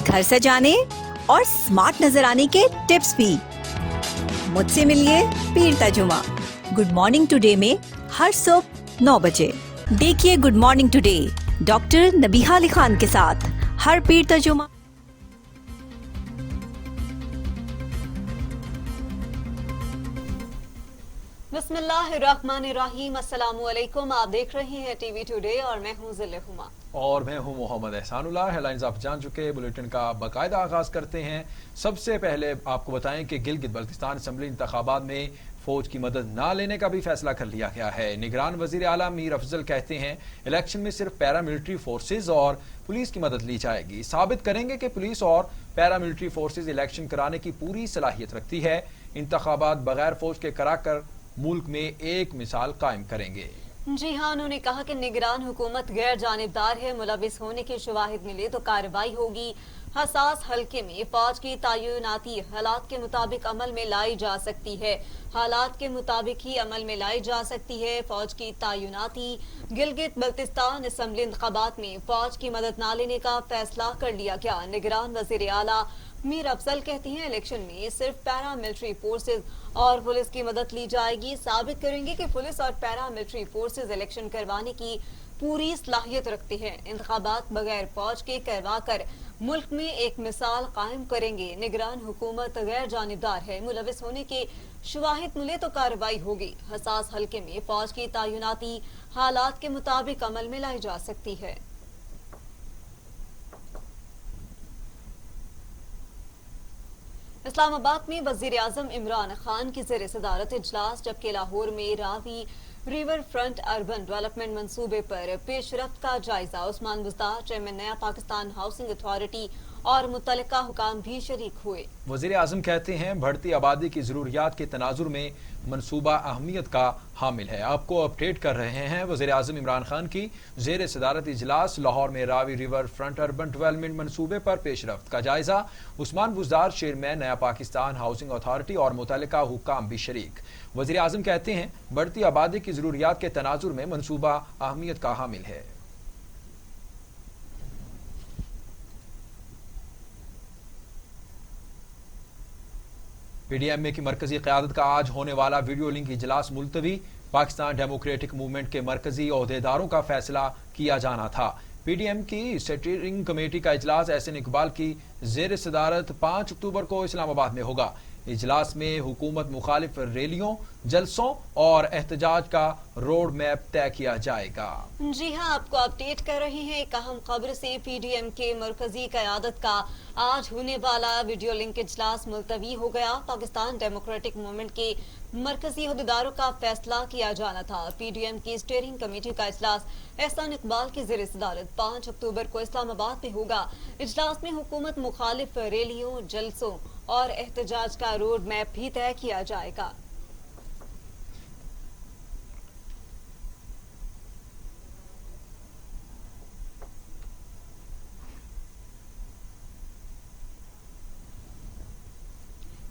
घर सजाने और स्मार्ट नजर आने के टिप्स भी। मुझसे मिलिए पीर तर्जुमा गुड मॉर्निंग टुडे में हर सुबह 9 बजे। देखिए good morning today doctor Nabiha Ali Khan के साथ हर पीर तर्जुमा। बिस्मिल्लाहिर्रहमानिर्रहीम, अस्सलामुअलैकुम। आप देख रहे हैं टीवी टुडे और मैं हूं ज़िल्ले हुमा और मैं हूं मोहम्मद एहसानुल्लाह। हेडलाइंस आप जान चुके, बुलेटिन का बाकायदा आगाज करते हैं। सबसे पहले आपको बताएं कि गिलगित बल्तिस्तान असम्बली इंतखाबात में फौज की मदद न लेने का भी फैसला कर लिया गया है। निगरान वजीर आला मीर अफजल कहते हैं इलेक्शन में सिर्फ पैरामिलिट्री फोर्सेज और पुलिस की मदद ली जाएगी। साबित करेंगे कि पुलिस और पैरामिलिट्री फोर्सेज इलेक्शन कराने की पूरी सलाहियत रखती है। इंतखाबात बगैर फौज के कराकर मुल्क में एक मिसाल कायम करेंगे। जी हाँ, उन्होंने कहा कि निगरान हुकूमत गैर जानिबदार है। मुलविस होने की शवाहिद मिले तो कार्रवाई होगी। हसास हल्के में फौज की तैनाती हालात के मुताबिक अमल में लाई जा सकती है। हालात के मुताबिक ही अमल में लाई जा सकती है फौज की तैनाती। गिलगित बल्तिस्तान असम्बली इंतखाबात में फौज की मदद न लेने का फैसला कर लिया गया। निगरान वजीर आला मीर अफजल कहती हैं इलेक्शन में सिर्फ पैरामिलिट्री फोर्सेज और पुलिस की मदद ली जाएगी। साबित करेंगे कि पुलिस और पैरामिलिट्री फोर्सेज इलेक्शन करवाने की पूरी सलाहियत रखती हैं। इंतखाबात बगैर फौज के करवाकर मुल्क में एक मिसाल कायम करेंगे। निगरान हुकूमत गैर जानिबदार है। मुलविस होने के शवाहिद मिले तो कार्रवाई होगी। हसास हल्के में फौज की तैनाती हालात के मुताबिक अमल में लाई जा सकती है। इस्लामाबाद में वजीर आजम इमरान खान की ज़ेर सदारत इजलास, जबकि लाहौर में Ravi river front urban development मंसूबे पर पेशरफ्त का जायजा। उस्मान बुज़दार चेयरमैन नया पाकिस्तान हाउसिंग अथॉरिटी और मुतल्लिका हुकाम भी शरीक हुए। वजीर आजम कहते हैं बढ़ती आबादी की जरूरियात के तनाजुर में मनसूबा अहमियत का हामिल है। आपको अपडेट कर रहे हैं वजीर आजम इमरान खान की ज़ेर सदारत इजलास। लाहौर में Ravi river front urban development मनसूबे पर पेशरफ्त का जायजा। उस्मान बुज़दार चेयरमैन नया पाकिस्तान हाउसिंग अथॉरिटी और मुतल्लिका हुकाम भी शरीक। वजीर आजम कहते हैं बढ़ती आबादी की जरूरियात के तनाजुर में मनसूबा अहमियत का हामिल है। पीडीएम की मरकजी क़यादत का आज होने वाला वीडियो लिंक इजलास मुलतवी। पाकिस्तान डेमोक्रेटिक मूवमेंट के मरकजी ओहदेदारों का फैसला किया जाना था। पीडीएम की स्टीयरिंग कमेटी का इजलास एहसन इकबाल की ज़ेर सदारत 5 अक्टूबर को इस्लामाबाद में होगा। इजलास में हुकूमत मुखालिफ रैलियों, जलसों और एहतजाज का रोड मैप तय किया जाएगा। जी हाँ, आपको अपडेट कर रहे हैं एक अहम खबर से। पीडीएम के मरकजी क़यादत का आज होने वाला वीडियो लिंक इजलास मुलतवी हो गया। पाकिस्तान डेमोक्रेटिक मूवमेंट के मरकजी अहदेदारों का फैसला किया जाना था। पीडीएम की स्टीयरिंग कमेटी का इजलास एहसान इकबाल की ज़ेर सदारत 5 अक्टूबर को इस्लामाबाद में होगा। इजलास में हुकूमत मुखालिफ रैलियों, जलसों और एहतजाज का रोड मैप भी तय किया जाएगा।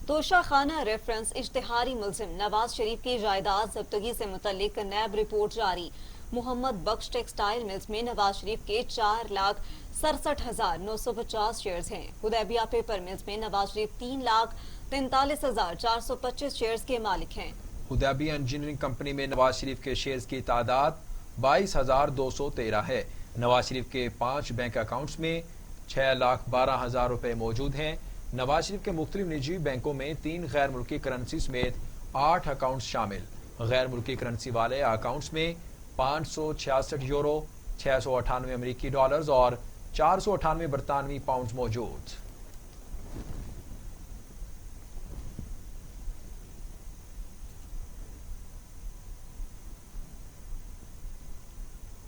तोशा खाना रेफरेंस इश्तिहारी मुलजिम नवाज शरीफ की जायदाद जब्तगी से मुतल्लिक नैब रिपोर्ट जारी। मोहम्मद बख्श टेक्सटाइल मिल्स में नवाज शरीफ के 4,67,950 शेयर्स हैं। हुदैबिया पेपर मिल्स में नवाज शरीफ 3,43,425 शेयर्स के मालिक हैं। हुदैबिया इंजीनियरिंग कंपनी में नवाज शरीफ के शेयर्स की तादाद 22,213 है। नवाज शरीफ के 5 बैंक अकाउंट्स में 6,12,000 रुपए मौजूद हैं। नवाज शरीफ के मुख्तलिफ निजी बैंकों में 3 गैर मुल्की करेंसी समेत 8 अकाउंट शामिल। गैर मुल्की करेंसी वाले अकाउंट्स में 566 यूरो, 698 अमेरिकी डॉलर्स और 498 बरतानवी पाउंड मौजूद।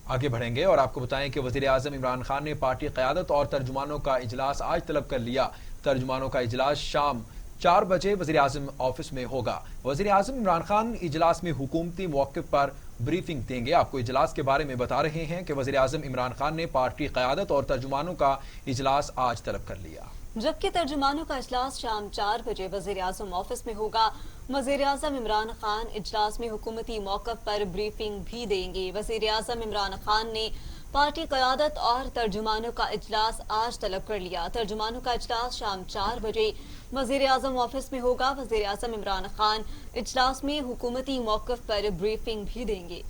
आगे बढ़ेंगे और आपको बताएं कि वजीर आजम इमरान खान ने पार्टी क़यादत और तर्जुमानों का इजलास आज तलब कर लिया। तर्जुमानों का इजलास शाम 4 बजे वजीर आजम ऑफिस में होगा। वजीर आजम इमरान खान इजलास में हुकूमती मौक़िफ़ पर ब्रीफिंग देंगे। आपको इजलास के बारे में बता रहे हैं कि वजीर आजम इमरान खान ने पार्टी क़यादत और तर्जुमानों का इजलास आज तलब कर लिया। जबकि तर्जुमानों का इजलास शाम 4 बजे वजीर आजम ऑफिस में होगा। वजीर आजम इमरान खान इजलास में हुकूमती मौक़िफ़ पर ब्रीफिंग भी देंगे। वजीर आजम इमरान खान ने पार्टी क़यादत और तर्जुमानों का इजलास आज तलब कर लिया। तर्जुमानों का इजलास शाम 4 बजे वज़ीर आज़म ऑफिस में होगा। वज़ीर आज़म इमरान खान इजलास में हुकूमती मौक़िफ़ पर ब्रीफिंग भी देंगे।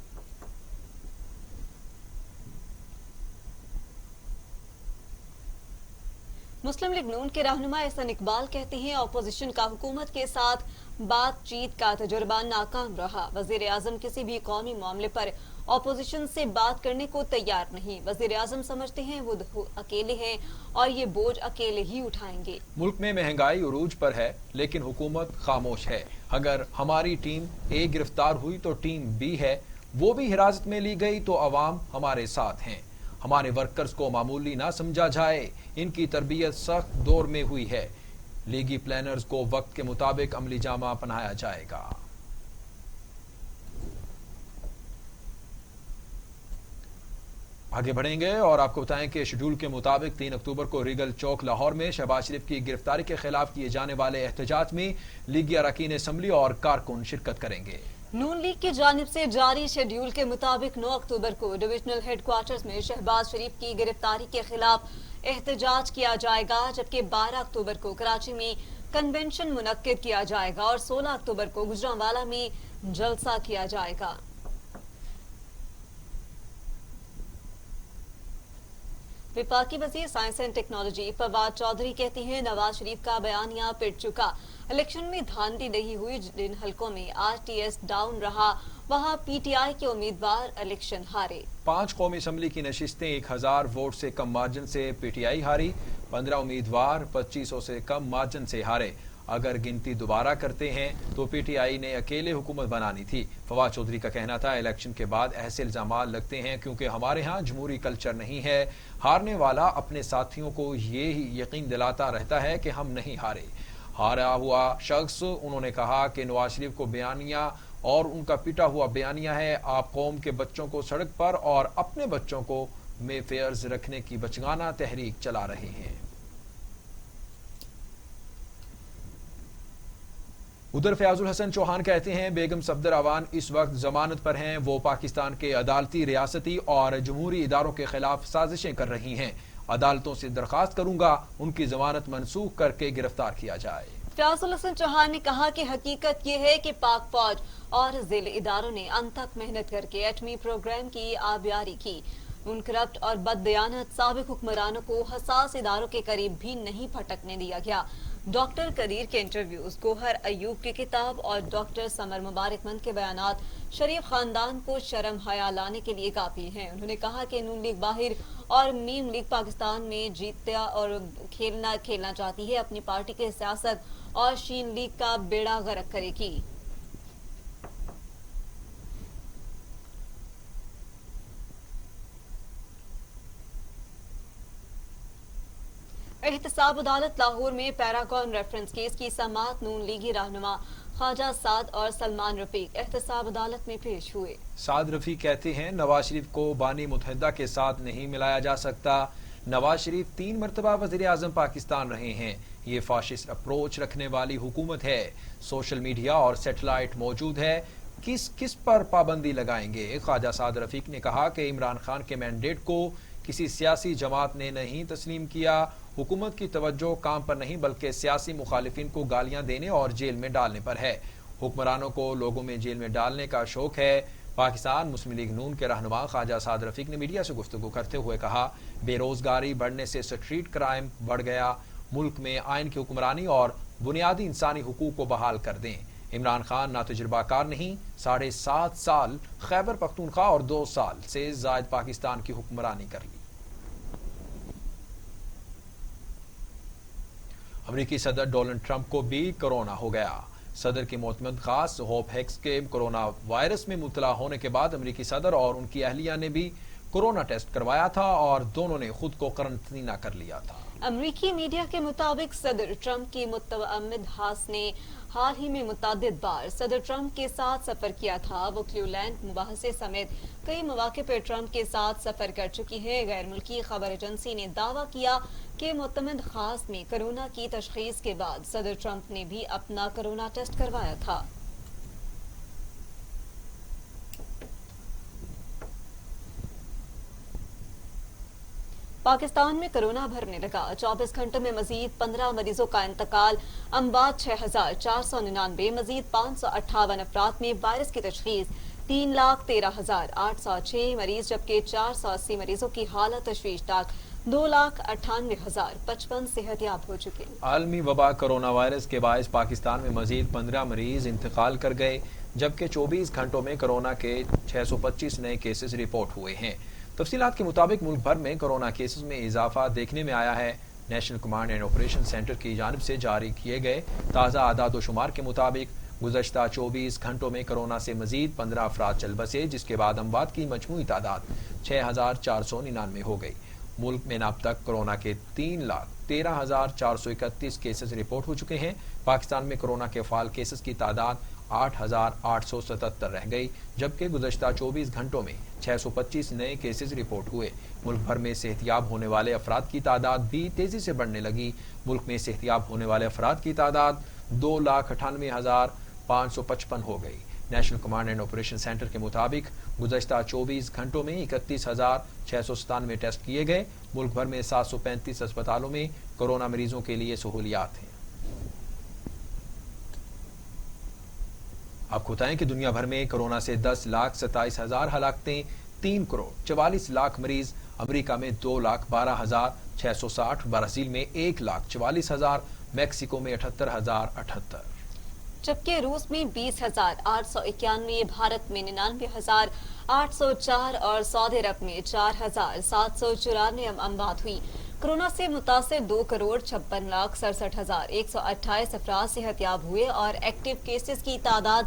मुस्लिम लीग नून के रहनुमा एहसन इकबाल कहते हैं अपोजिशन का हुकूमत के साथ बातचीत का तजुर्बा नाकाम रहा। वज़ीर आज़म किसी भी कौमी मामले पर अपोजिशन से बात करने को तैयार नहीं। वज़ीर आज़म समझते हैं वो अकेले हैं और ये बोझ अकेले ही उठाएंगे। मुल्क में महंगाई उरूज पर है लेकिन हुकूमत खामोश है। अगर हमारी टीम ए गिरफ्तार हुई तो टीम बी है, वो भी हिरासत में ली गई तो अवाम हमारे साथ हैं। हमारे वर्कर्स को मामूली ना समझा जाए, इनकी तरबियत सख्त दौर में हुई है। लीगी प्लानर्स को वक्त के मुताबिक अमली जामा पहनाया जाएगा। आगे बढ़ेंगे और आपको बताएं कि शेड्यूल के मुताबिक 3 अक्टूबर को रीगल चौक लाहौर में शहबाज शरीफ की गिरफ्तारी के खिलाफ किए जाने वाले एहतजाज में लीगी अरकान असम्बली और कारकुन शिरकत करेंगे। नून लीग की जानिब से जारी शेड्यूल के मुताबिक 9 अक्टूबर को डिविजनल हेडक्वार्टर्स में शहबाज शरीफ की गिरफ्तारी के खिलाफ एहतजाज किया जाएगा, जबकि 12 अक्टूबर को कराची में कन्वेंशन मुनक्किद किया जाएगा और 16 अक्टूबर को गुजरांवाला में जलसा किया जाएगा। विफाकी वज़ीर science and technology Fawad Chaudhry कहते हैं नवाज शरीफ का बयानिया पिट चुका। इलेक्शन में धांधली नहीं हुई। जिन हलकों में आरटीएस डाउन रहा वहां पीटीआई के उम्मीदवार इलेक्शन हारे। 5 कौमी असम्बली की नशिस्तें 1000 वोट से कम मार्जिन से पीटीआई हारी। 15 उम्मीदवार 2500 से कम मार्जिन से हारे। अगर गिनती दोबारा करते हैं तो पीटीआई ने अकेले हुकूमत बनानी थी। फवाद चौधरी का कहना था इलेक्शन के बाद ऐसे इल्जामात लगते हैं क्योंकि हमारे यहाँ जमहूरी कल्चर नहीं है। हारने वाला अपने साथियों को ये ही यकीन दिलाता रहता है कि हम नहीं हारे। हारा हुआ शख्स उन्होंने कहा कि नवाज शरीफ को बयानिया और उनका पिटा हुआ बयानिया है। आप कौम के बच्चों को सड़क पर और अपने बच्चों को मेफेयर्स रखने की बचगाना तहरीक चला रहे हैं। उधर फयाजुल हसन चौहान कहते हैं बेगम सफदर अवान इस वक्त जमानत पर हैं। वो पाकिस्तान के अदालती, रियासती और जमहूरी इदारों के खिलाफ साजिशें कर रही हैं। अदालतों से दरखास्त करूंगा उनकी जमानत मनसूख करके गिरफ्तार किया जाए। फयाजुल हसन चौहान ने कहा कि हकीकत ये है कि पाक फौज और जिले इदारों ने अनथक मेहनत करके एटमी प्रोग्राम की आबियारी की। उन करप्ट और बददयानत साबिक हुक्मरानों को हसास इदारों के करीब भी नहीं फटकने दिया गया। डॉक्टर कदीर के इंटरव्यूज, गोहर अयूब की किताब और डॉक्टर समर मुबारकमंद के बयानात शरीफ खानदान को शर्म हया लाने के लिए काफी हैं। उन्होंने कहा कि नून लीग बाहिर और मीम लीग पाकिस्तान में जीतता और खेलना चाहती है। अपनी पार्टी के सियासत और शीन लीग का बेड़ा गर्क करेगी। एहतसाब अदालत लाहौर में पैरागॉन रेफरेंस केस की समाअत नून लीगी रहनुमा ख्वाजा साद और सलमान रफीक एहतसाब अदालत में पेश हुए। साद रफीक कहते हैं नवाज शरीफ को बानी मुत्तहिदा के साथ नहीं मिलाया जा सकता। नवाज शरीफ 3 मरतबा वज़ीर आज़म पाकिस्तान रहे हैं। ये फाशिस्ट अप्रोच रखने वाली हुकूमत है। सोशल मीडिया और सेटेलाइट मौजूद है, किस किस पर पाबंदी लगाएंगे। ख्वाजा साद रफीक ने कहा कि इमरान खान के मैंडेट को किसी सियासी जमात ने नहीं तस्लीम किया। हुकूमत की तवज्जो काम पर नहीं बल्कि सियासी मुखालिफिन को गालियां देने और जेल में डालने पर है। हुक्मरानों को लोगों में जेल में डालने का शौक है। पाकिस्तान मुस्लिम लीग नून के रहनुमा ख्वाजा साद रफीक ने मीडिया से गुफ्तगू करते हुए कहा बेरोजगारी बढ़ने से स्ट्रीट क्राइम बढ़ गया। मुल्क में आइन की हुक्मरानी और बुनियादी इंसानी हुकूक को बहाल कर दें। इमरान खान ना तजुर्बाकार नहीं, 7.5 साल खैबर पख्तूनख्वा और 2 साल से जायद पाकिस्तान की हुक्मरानी कर ली। अमेरिकी सदर डोनाल्ड ट्रंप को भी कोरोना हो गया। सदर की मोतमद खास होप हिक्स के कोरोना वायरस में मुबतला होने के बाद अमेरिकी सदर और उनकी अहलिया ने भी कोरोना टेस्ट करवाया था और दोनों ने खुद को करंतना कर लिया था। अमरीकी मीडिया के मुताबिक सदर ट्रंप की मुतअम्मिद हास ने हाल ही में मुतअद्दिद बार सदर ट्रंप के साथ सफर किया था। वो क्ल्यूलैंड मुबाहसे समेत कई मौके पर ट्रंप के साथ सफर कर चुकी है। गैर मुल्की खबर एजेंसी ने दावा किया कि मुतअम्मिद खास में कोरोना की तशखीस के बाद सदर ट्रंप ने भी अपना कोरोना टेस्ट करवाया था। पाकिस्तान में कोरोना भरने लगा। 24 घंटों में मजीद 15 मरीजों का इंतकाल। अमवात 6,499, मजीद 558 अफराद में वायरस की तशखीस। 3,13,806 मरीज, जबकि 480 मरीजों की हालत तशवीशनाक। 2,98,055 सेहतयाब हो चुके। आलमी वबा कोरोना वायरस के बायस पाकिस्तान में मजीद 15 मरीज इंतकाल कर गए, जबकि 24 घंटों में कोरोना के 625 नए केसेस रिपोर्ट हुए हैं। तफसीलात के मुताबिक मुल्क भर में कोरोना केसेस में इजाफा देखने में आया है। National command and operation centre की जानिब से जारी किए गए ताज़ा आदाद व शुमार के मुताबिक गुज़श्ता 24 घंटों में कोरोना से मजीद 15 अफराद चल बसे, जिसके बाद अमवात की मजमूई तादाद 6,499 हो गई। मुल्क में अब तक कोरोना के 3,13,431 केसेस रिपोर्ट हो चुके हैं। पाकिस्तान में कोरोना के फाल केसेस की तादाद 8,877 रह गई, जबकि गुज़श्ता 24 घंटों में 625 नए केसेस रिपोर्ट हुए। मुल्क भर में सेहतियाब होने वाले अफराद की तादाद भी तेजी से बढ़ने लगी। मुल्क में सेहतियाब होने वाले अफराद की तादाद 2,98,555 हो गई। National command and operation centre के मुताबिक गुज़श्ता 24 घंटों में 31,697 टेस्ट किए गए। मुल्क भर में 735 अस्पतालों में कोरोना मरीजों के लिए सहूलियात हैं। आपको बताएं कि दुनिया भर में कोरोना से 10,27,000 हलाकतें, 3 करोड़ 44 लाख मरीज, अमेरिका में 2,12,660, ब्राजील में 1,44,000, मैक्सिको में 78,078, जबकि रूस में 20,891, भारत में 99,804 और सऊदी अरब में 4,794 अमवात हुई। कोरोना से मुतासिर 2,56,67,128 अफराद सेहतयाब हुए और एक्टिव केसेस की तादाद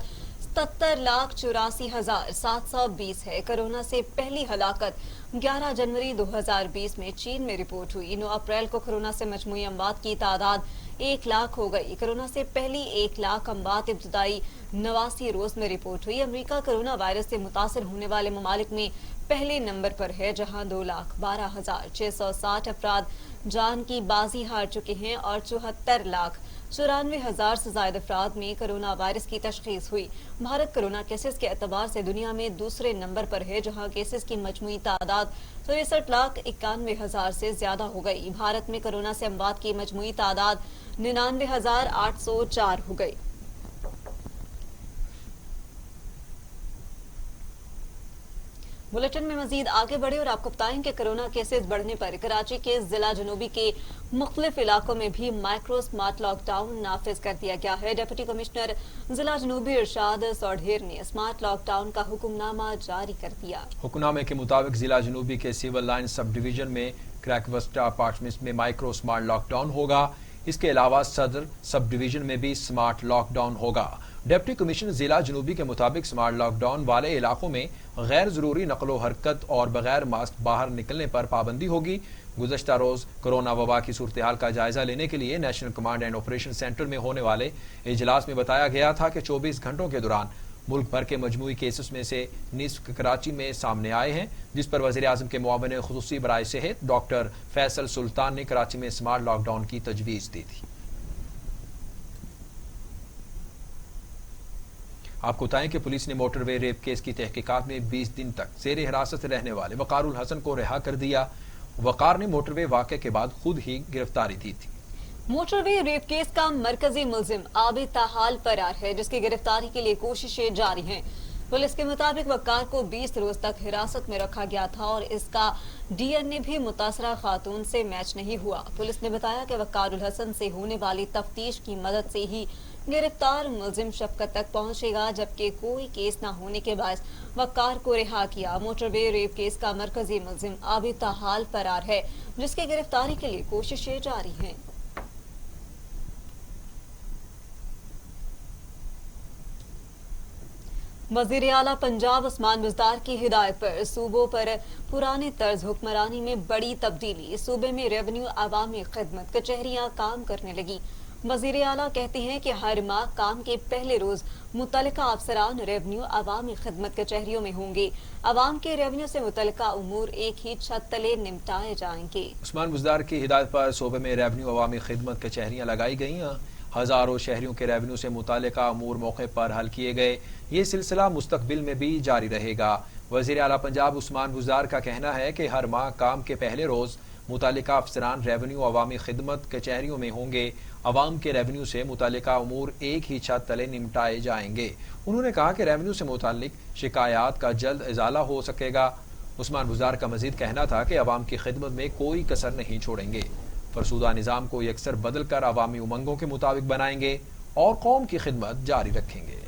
77,84,720 है। कोरोना से पहली हलाकत 11 जनवरी 2020 में चीन में रिपोर्ट हुई। 9 अप्रैल को कोरोना से मजमूई अमवात की तादाद 1 लाख हो गई। कोरोना से पहली 1 लाख अमवात इब्तदाई 89 रोज में रिपोर्ट हुई। अमेरिका कोरोना वायरस से मुतासर होने वाले ममालिक में पहले नंबर पर है, जहां 2,12,660 अफराद जान की बाजी हार चुके हैं और 74,94,000 से ज्यादा अफराद में कोरोना वायरस की तशखीस हुई। भारत कोरोना केसेस के एतबार से दुनिया में दूसरे नंबर पर है, जहां केसेस की मजमूई तादाद 63,91,000 से ज्यादा हो गई। भारत में कोरोना से अमवात की मजमूई तादाद 99,804 हो गई। बुलेटिन में मजीद आगे बढ़े और आपको बताएं कि कोरोना केसेस बढ़ने पर कराची के जिला जनूबी के मुख्तलिफ इलाकों में भी माइक्रो स्मार्ट लॉकडाउन नाफिज कर दिया गया है। डिप्टी कमिश्नर जिला जनूबी इरशाद सौढेर ने स्मार्ट लॉकडाउन का हुक्मनामा जारी कर दिया। हुक्मनामे के मुताबिक जिला जनूबी के सिविल लाइन सब डिवीजन में क्रैकवस्टा अपार्टमेंट्स में माइक्रो स्मार्ट लॉकडाउन होगा। इसके अलावा सदर सब डिवीजन में भी स्मार्ट लॉकडाउन होगा। डिप्टी कमिश्नर जिला जनूबी के मुताबिक स्मार्ट लॉकडाउन वाले इलाकों में गैर जरूरी नकलो हरकत और बगैर मास्क बाहर निकलने पर पाबंदी होगी। गुज़श्ता रोज कोरोना वबा की सूरत हाल का जायजा लेने के लिए national command and operation centre में होने वाले इजलास में बताया गया था कि 24 घंटों के दौरान मुल्क भर के मजमूई केसेस में से निस्फ कराची में सामने आए हैं, जिस पर वज़ीर आज़म के मुआविन खुसूसी बराए सेहत डॉक्टर फैसल सुल्तान ने कराची में स्मार्ट लॉकडाउन की तजवीज़ दी थी। आपको बताएं कि पुलिस ने मोटरवे रेप केस की तहकीकात में 20 दिन तक ज़ेर हिरासत रहने वाले वक़ारुल हसन को रिहा कर दिया। वक़ार ने मोटरवे वाक़े के बाद खुद ही गिरफ्तारी दी थी। मोटरवे रेप केस का मरकजी मुलजिम आबिद ताहाल फरार है, जिसकी गिरफ्तारी के लिए कोशिशें जारी हैं। पुलिस के मुताबिक वक़ार को 20 रोज तक हिरासत में रखा गया था और इसका DNA भी मुतासरा खातून से मैच नहीं हुआ। पुलिस ने बताया कि वक़ारुल हसन से होने वाली तफ्तीश की मदद से ही गिरफ्तार मुलजिम शफकत तक पहुंचेगा, जबकि कोई केस न होने के बायस वक़ार को रिहा किया। मोटरवे रेप केस का मरकजी मुलजिम आबिद ताहाल फरार है, जिसकी गिरफ्तारी के लिए कोशिशें जारी हैं। वज़ीर आला पंजाब उस्मान बुज़दार की हिदायत पर सूबों पर पुराने तर्ज हुक्मरानी में बड़ी तब्दीली। सूबे में रेवेन्यू अवामी खिदमत कचहरियां काम करने लगी। वज़ीर आला कहते हैं कि हर माह काम के पहले रोज मुतल्लिका अफसरान रेवेन्यू अवामी खिदमत कचहरियों में होंगे। अवाम के रेवेन्यू से मुतल्लिका उमूर एक ही छत तले निपटाए जाएंगे। उस्मान बुज़दार की हिदायत पर सूबे में रेवेन्यू अवामी खिदमत कचहरियां लगाई गई हैं। हजारों शहरियों के रेवेन्यू से मुताल्लिका अमूर मौके पर हल किए गए। ये सिलसिला मुस्तकबिल में भी जारी रहेगा। वज़ीर आला पंजाब उस्मान बुज़दार का कहना है कि हर माह काम के पहले रोज متعلقہ افسران ریونیو عوامی خدمت کچہریوں میں ہوں گے. عوام کے ریونیو سے متعلقہ امور ایک ہی چھت تلے نمٹائے جائیں گے. انہوں نے کہا کہ ریونیو سے متعلق شکایات کا جلد ازالہ ہو سکے گا. عثمان بزدار کا مزید کہنا تھا کہ عوام کی خدمت میں کوئی کسر نہیں چھوڑیں گے. فرسودہ نظام کو یکسر بدل کر عوامی امنگوں کے مطابق بنائیں گے اور قوم کی خدمت جاری رکھیں گے.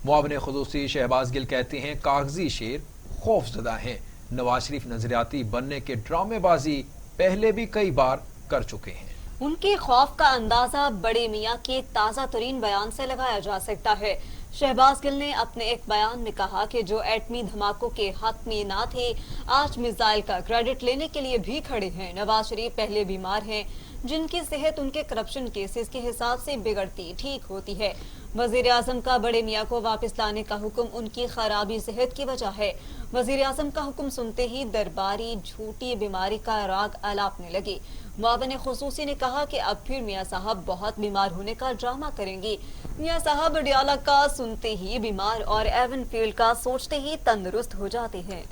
معاون خصوصی شہباز گل کہتے ہیں کاغذی شیر خوف زدہ ہیں. نواز شریف نظریاتی بننے کے ڈرامے بازی پہلے بھی کئی بار کر چکے ہیں. ان کے خوف کا اندازہ بڑے میاں کے تازہ ترین بیان سے لگایا جا سکتا ہے. شہباز گل نے اپنے ایک بیان میں کہا کہ جو ایٹمی دھماکوں کے حق میں نہ تھے آج میزائل کا کریڈٹ لینے کے لیے بھی کھڑے ہیں. نواز شریف پہلے بیمار ہیں جن کی صحت ان کے کرپشن کیسز کے حساب سے بگڑتی ٹھیک ہوتی ہے. وزیر اعظم کا بڑے میاں کو واپس لانے کا حکم ان کی خرابی صحت کی وجہ ہے. وزیر اعظم کا حکم سنتے ہی درباری جھوٹی بیماری کا راگ الاپنے لگے. معاون خصوصی نے کہا کہ اب پھر میاں صاحب بہت بیمار ہونے کا ڈرامہ کریں گے. میاں صاحب ڈیالہ کا سنتے ہی بیمار اور ایون فیلڈ کا سوچتے ہی تندرست ہو جاتے ہیں.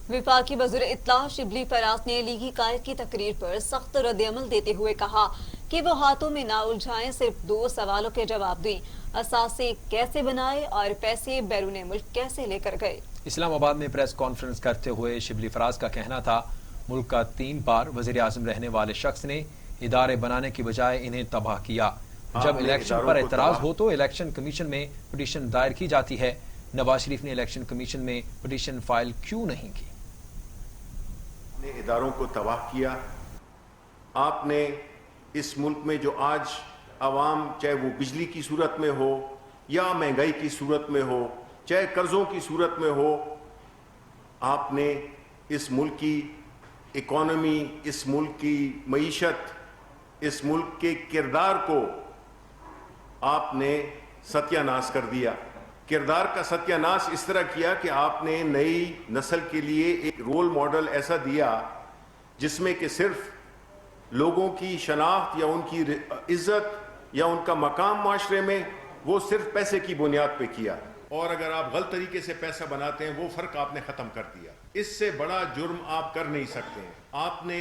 وفاقی وزیر اطلاع شبلی فراز نے لیگی قائد کی تقریر پر سخت رد عمل دیتے ہوئے کہا کہ وہ ہاتھوں میں نہ الجھائیں، صرف 2 سوالوں کے جواب دیں: اثاثے کیسے بنائے اور پیسے بیرون ملک کیسے لے کر گئے. اسلام آباد میں پریس کانفرنس کرتے ہوئے شبلی فراز کا کہنا تھا ملک کا 3 بار وزیر اعظم رہنے والے شخص نے ادارے بنانے کی بجائے انہیں تباہ کیا. جب الیکشن پر اعتراض ہو تو الیکشن کمیشن میں پٹیشن دائر کی جاتی ہے. نواز شریف نے الیکشن کمیشن میں پٹیشن فائل کیوں نہیں کی؟ نے اداروں کو تباہ کیا. آپ نے اس ملک میں جو آج عوام چاہے وہ بجلی کی صورت میں ہو یا مہنگائی کی صورت میں ہو چاہے قرضوں کی صورت میں ہو، آپ نے اس ملک کی اکانومی، اس ملک کی معیشت، اس ملک کے کردار کو آپ نے ستیہ ناش کر دیا. کردار کا ستیہ ناش اس طرح کیا کہ آپ نے نئی نسل کے لیے ایک رول ماڈل ایسا دیا جس میں کہ صرف لوگوں کی شناخت یا ان کی عزت یا ان کا مقام معاشرے میں وہ صرف پیسے کی بنیاد پہ کیا، اور اگر آپ غلط طریقے سے پیسہ بناتے ہیں وہ فرق آپ نے ختم کر دیا. اس سے بڑا جرم آپ کر نہیں سکتے ہیں. آپ نے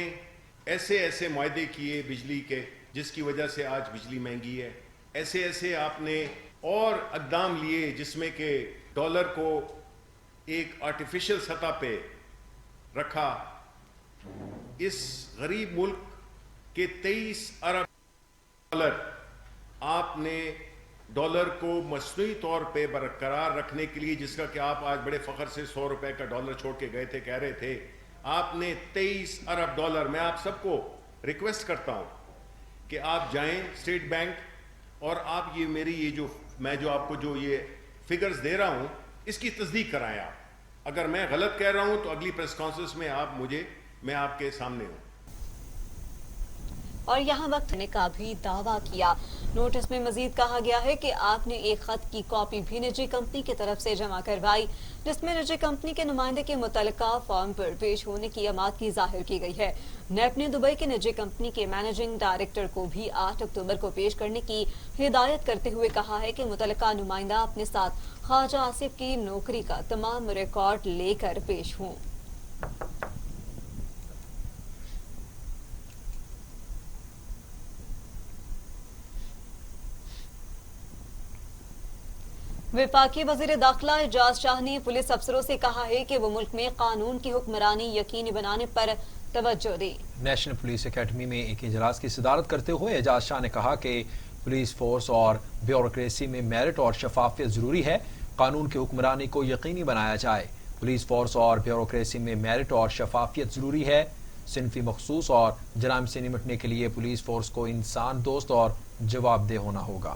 ایسے معاہدے کیے بجلی کے جس کی وجہ سے آج بجلی مہنگی ہے. ایسے آپ نے اور اقدام لیے جس میں کہ ڈالر کو ایک آرٹیفیشل سطح پہ رکھا. اس غریب ملک کے 23 ارب ڈالر آپ نے ڈالر کو مصنوعی طور پہ برقرار رکھنے کے لیے، جس کا کہ آپ آج بڑے فخر سے 100 روپے کا ڈالر چھوڑ کے گئے تھے، کہہ رہے تھے، آپ نے 23 ارب ڈالر. میں آپ سب کو ریکویسٹ کرتا ہوں کہ آپ جائیں اسٹیٹ بینک اور آپ میں جو آپ کو جو یہ فگرز دے رہا ہوں اس کی تصدیق کرائیں. آپ اگر میں غلط کہہ رہا ہوں تو اگلی پریس کانفرنس میں میں آپ کے سامنے ہوں. اور یہاں وقت نے کا بھی دعویٰ کیا. نوٹس میں مزید کہا گیا ہے کہ آپ نے ایک خط کی کاپی بھی نجی کمپنی کی طرف سے جمع کروائی جس میں نجی کمپنی کے نمائندے کے متعلقہ فارم پر پیش ہونے کی امادگی ظاہر کی گئی ہے. نیب نے دبئی کے نجی کمپنی کے مینیجنگ ڈائریکٹر کو بھی 8 اکتوبر کو پیش کرنے کی ہدایت کرتے ہوئے کہا ہے کہ متعلقہ نمائندہ اپنے ساتھ خواجہ آصف کی نوکری کا تمام ریکارڈ لے کر پیش ہوں. وفاقی وزیر داخلہ اعجاز شاہ نے پولیس افسروں سے کہا ہے کہ وہ ملک میں قانون کی حکمرانی یقینی بنانے پر توجہ دیں. نیشنل پولیس اکیڈمی میں ایک اجلاس کی صدارت کرتے ہوئے اعجاز شاہ نے کہا کہ پولیس فورس اور بیوروکریسی میں میرٹ اور شفافیت ضروری ہے. قانون کی حکمرانی کو یقینی بنایا جائے. پولیس فورس اور بیوروکریسی میں میرٹ اور شفافیت ضروری ہے. صنفی مخصوص اور جرائم سے نمٹنے کے لیے پولیس فورس کو انسان دوست اور جواب دہ ہونا ہوگا.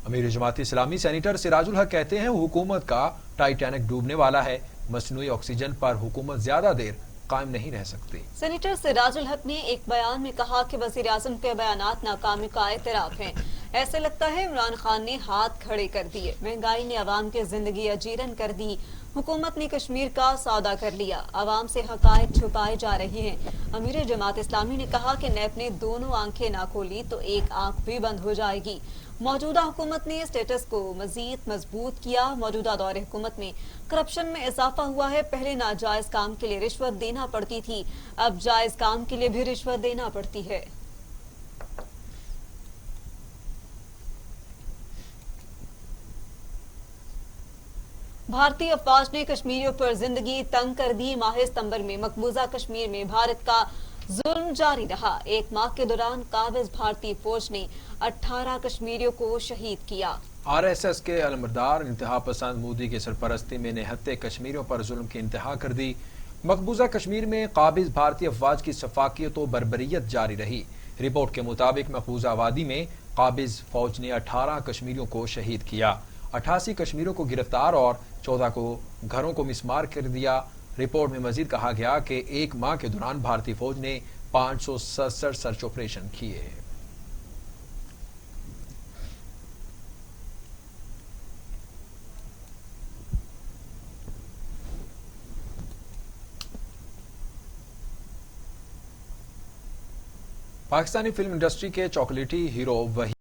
امیر جماعت اسلامی سینیٹر سراج الحق کہتے ہیں حکومت کا ٹائٹینک ڈوبنے والا ہے. مصنوعی آکسیجن پر حکومت زیادہ دیر قائم نہیں رہ سکتی. سینیٹر سراج الحق نے ایک بیان میں کہا کہ وزیر اعظم کے بیانات ناکامی کا اعتراف ہیں. ایسے لگتا ہے عمران خان نے ہاتھ کھڑے کر دیے، مہنگائی نے عوام کی زندگی اجیرن کر دی، حکومت نے کشمیر کا سودا کر لیا، عوام سے حقائق چھپائے جا رہے ہیں۔ امیر جماعت اسلامی نے کہا کہ نیب نے دونوں آنکھیں نہ کھولی تو ایک آنکھ بھی بند ہو جائے گی۔ موجودہ حکومت نے اسٹیٹس کو مزید مضبوط کیا، موجودہ دور حکومت میں کرپشن میں اضافہ ہوا ہے، پہلے ناجائز کام کے لیے رشوت دینا پڑتی تھی، اب جائز کام کے لیے بھی رشوت دینا پڑتی ہے۔ بھارتی افواج نے کشمیریوں پر زندگی تنگ کر دی، ماہ ستمبر میں مقبوضہ کشمیر میں بھارت کا ظلم جاری رہا۔ ایک ماہ کے دوران قابض بھارتی فوج نے 18 کشمیریوں کو شہید کیا۔ آر ایس ایس کے علمبردار انتہا پسند مودی کی سرپرستی میں نہتے کشمیریوں پر ظلم کی انتہا کر دی۔ مقبوضہ کشمیر میں قابض بھارتی افواج کی سفاکیت و بربریت جاری رہی۔ رپورٹ کے مطابق مقبوضہ وادی میں قابض فوج نے 18 کشمیریوں کو شہید کیا، 88 کشمیریوں کو گرفتار اور 14 کو گھروں کو مسمار کر دیا۔ رپورٹ میں مزید کہا گیا کہ ایک ماہ کے دوران بھارتی فوج نے 567 سرچ آپریشن کیے۔ پاکستانی فلم انڈسٹری کے چاکلیٹی ہیرو وحید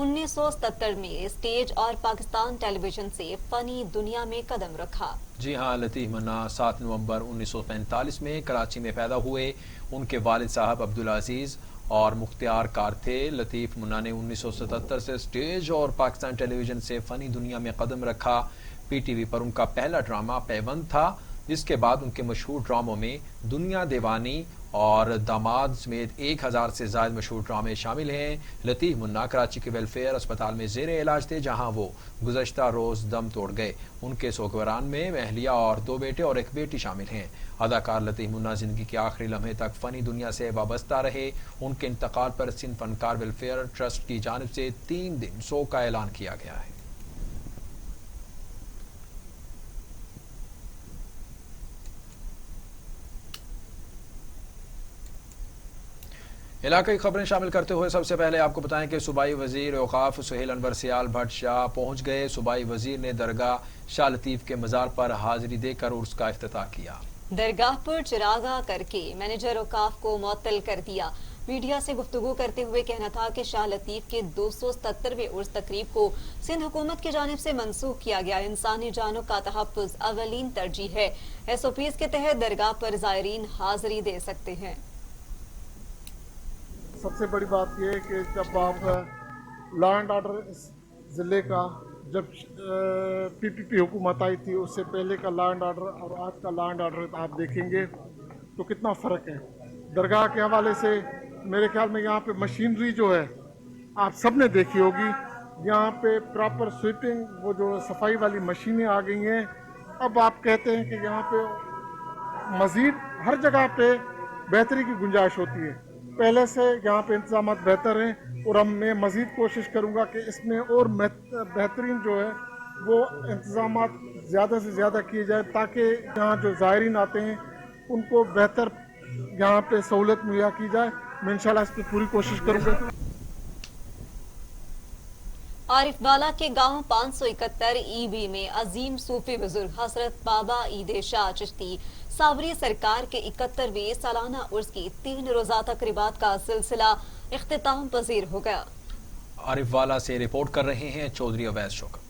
انیس سو 77 میں اسٹیج اور پاکستان ٹیلی ویژن سے فنی دنیا میں قدم رکھا۔ جی ہاں، لطیف منا 7 نومبر 1945 میں کراچی میں پیدا ہوئے۔ ان کے والد صاحب عبدالعزیز اور مختار کار تھے۔ لطیف منا نے 1977 سے اسٹیج اور پاکستان ٹیلی ویژن سے فنی دنیا میں قدم رکھا۔ PTV पर उनका पहला ड्रामा पैबंद था, जिसके बाद उनके मशहूर ड्रामों में दुनिया दीवानी और दामाद समेत 1000 से ज्यादा मशहूर ड्रामे शामिल हैं। लतीफ मुन्ना कराची के वेलफेयर अस्पताल में जेर इलाज थे, जहां वो गुज़श्ता रोज दम तोड़ गए। उनके सोगवारान में महलिया और 2 बेटे और 1 बेटी शामिल हैं। अदाकार लतीफ मुन्ना जिंदगी के आखिरी लम्हे तक फनी दुनिया से वाबस्ता रहे। उनके इंतकाल पर सिंध फनकार वेलफेयर ट्रस्ट की जानिब से 3 दिन शोक का ऐलान किया गया है। इलाकाई खबरें शामिल करते हुए सबसे पहले आपको बताएं कि सूबाई वजीर औकाफ सुहेल अनवर सियाल भट्ट शाह पहुंच गए। सूबाई वजीर ने दरगाह शाह लतीफ के मज़ार पर हाजिरी देकर उर्स का इफ्तिताह किया। दरगाह पर चिरागा करके मैनेजर औकाफ को मुअत्तल कर दिया। मीडिया से गुफ्तगू करते हुए कहना था कि शाह लतीफ के 277वें उर्स तकरीब को सिंध हुकूमत की जानिब से मंसूख किया गया। इंसानी जानों का तहफ़्फ़ुज़ अवलीन तरजीह है। SOPs के तहत दरगाह पर ज़ायरीन हाजिरी दे सकते हैं। सबसे बड़ी बात यह है कि जब आप लॉ एंड ऑर्डर इस ज़िले का जब PPP हुकूमत आई थी, उससे पहले का लॉ एंड ऑर्डर और आज का लॉ एंड ऑर्डर आप देखेंगे तो कितना फ़र्क है। दरगाह के हवाले से मेरे ख्याल में यहाँ पे मशीनरी जो है आप सब ने देखी होगी। यहाँ पे प्रॉपर स्वीपिंग, वो जो सफाई वाली मशीनें आ गई हैं। अब आप कहते हैं कि यहाँ पे मज़ीद हर जगह पे बेहतरी की गुंजाइश होती है। पहले से यहाँ पे इंतजाम बेहतर हैं और मैं मज़ीद कोशिश करूँगा कि इसमें और बेहतरीन जो है वो इंतजाम ज़्यादा से ज़्यादा किए जाए, ताकि यहाँ जो ज़ायरीन आते हैं उनको बेहतर यहाँ पे सहूलत मुहैया की जाए। मैं इंशाल्लाह इस पर पूरी कोशिश करूँगा। आरिफ वाला के गांव 571 EB में अजीम सूफी बुजुर्ग हजरत बाबा ईदे शाह चिश्ती साबरी सरकार के 71वें सालाना उर्स की 3 रोजा तकरीबात का सिलसिला इख्तिताम पजीर हो गया। आरिफ वाला से रिपोर्ट कर रहे हैं चौधरी अवैस शौकत।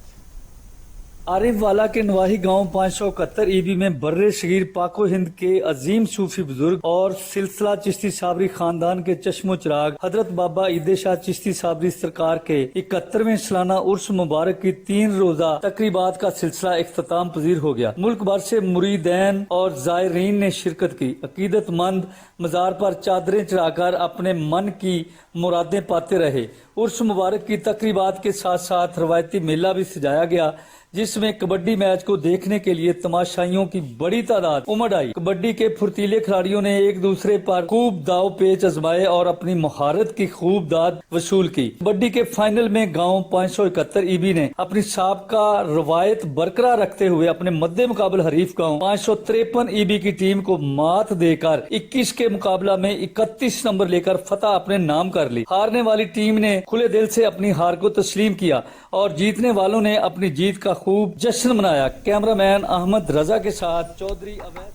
आरिफ वाला के नवाही गांव 571 EB में बर्रे शगीर पाको हिंद के अजीम सूफी बुजुर्ग और सिलसिला चिश्ती साबरी खानदान के चश्मो चिराग हजरत बाबा ईदे शाह चिश्ती साबरी सरकार के 71वें सालाना उर्स मुबारक की 3 रोजा तकरीबात का सिलसिला इख्तिताम पजीर हो गया। मुल्क भर से मुरीदैन और जायरीन ने शिरकत की। अकीदतमंद मजार पर चादरें चढ़ाकर अपने मन की मुरादें पाते रहे। उर्स मुबारक की तकरीबात के साथ साथ रवायती मेला भी सजाया गया, जिसमें कबड्डी मैच को देखने के लिए तमाशाइयों की बड़ी तादाद उमड़ आई। कबड्डी के फुर्तीले खिलाड़ियों ने एक दूसरे पर खूब दाव पेच आजमाए और अपनी महारत की खूब दाद वसूल की। कबड्डी के फाइनल में गांव 571 EB ने अपनी साबका रवायत बरकरार रखते हुए अपने मद्दे मुकाबल हरीफ गांव 553 EB की टीम को मात देकर 21 के मुकाबला में 31 नंबर लेकर फतह अपने नाम कर ली। हारने वाली टीम ने खुले दिल से अपनी हार को तस्लीम किया और जीतने वालों ने अपनी जीत का खूब जश्न मनाया। कैमरामैन अहमद रजा के साथ चौधरी अवैस।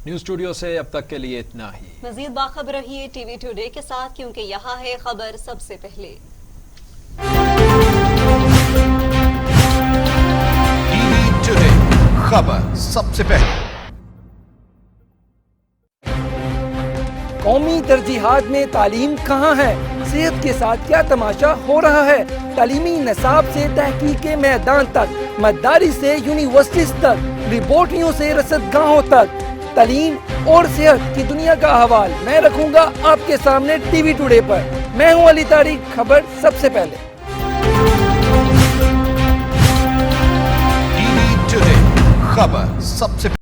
न्यूज स्टूडियो से अब तक के लिए इतना ही। मजीद बाखबर रहिए TV टुडे के साथ, क्योंकि यहाँ है खबर सबसे पहले। TV टुडे, खबर सबसे पहले। कौमी तरजीहात में तालीम कहाँ है? सेहत के साथ क्या तमाशा हो रहा है? तालीमी निसाब से तहकीक के मैदान तक, मददारी से यूनिवर्सिटीज तक, रिपोर्टियों से रसदगाहों तक, तालीम और सेहत की दुनिया का अहवाल मैं रखूंगा आपके सामने TV टुडे पर। मैं हूं अली तारिक, खबर सबसे पहले। TV टुडे, खबर सबसे